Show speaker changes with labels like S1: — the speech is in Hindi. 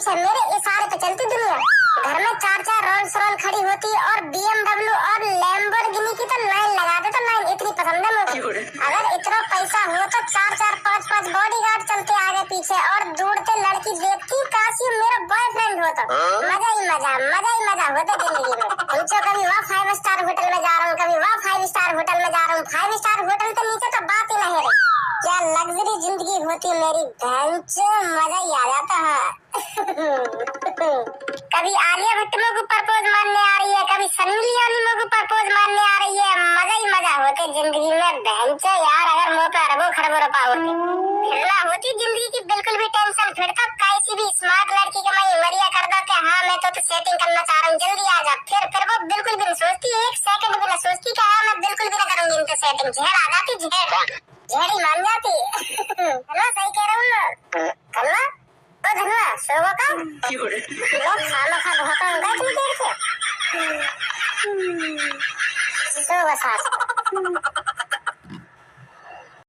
S1: पीछे मेरे इशारे पे चलती दुनिया। घर में 4-4 रोल्स रॉयस खड़ी होती और BMW और लैम्बोर्गिनी की तो लाइन लगा दे। तो लाइन इतनी पसंद है मुझे। अगर इतना पैसा हो तो 4-4 5-5 बॉडीगार्ड चलते आगे पीछे और दौड़ते लड़की देखती काश ये मेरा बॉयफ्रेंड होता। मजा ही मजा होता जिंदगी में। पूछो कभी वहाँ 5 स्टार होटल में जा रहा हूँ, कभी वहाँ 5 स्टार होटल में जा रहा हूँ। 5 स्टार होटल के नीचे तो बात ही नहीं रही। क्या लग्जरी जिंदगी होती मेरी बहन, मजा ही आ जाता है। कभी आलिया भट्ट मुझको प्रपोज मारने आ रही है, कभी सनी लियोनी मुझको प्रपोज मारने आ रही है। मजा ही मजा होते जिंदगी में बहन यार। अगर मुँह पे अरबों खरबों रुपया होते, फिरना होती जिंदगी की बिल्कुल भी टेंशन। फिर तो कैसी भी स्मार्ट लड़की के मैं मरिया कर दो कि हाँ मैं तो सेटिंग करना चाह रहा हूँ, जल्दी आ जा। फिर वो बिल्कुल भी नहीं सोचती, 1 सेकंड भी नहीं सोचती कि हाँ मैं बिल्कुल भी नहीं करूंगी इनसे सेटिंग। झेड़ आ जाती, झेड़ी मान जाती। है ना, सही कह रहा हूँ ना कल्ला? ओ धनवा सोगो का लोग खाना खा धोता होगा इतनी देर से। सोगो सास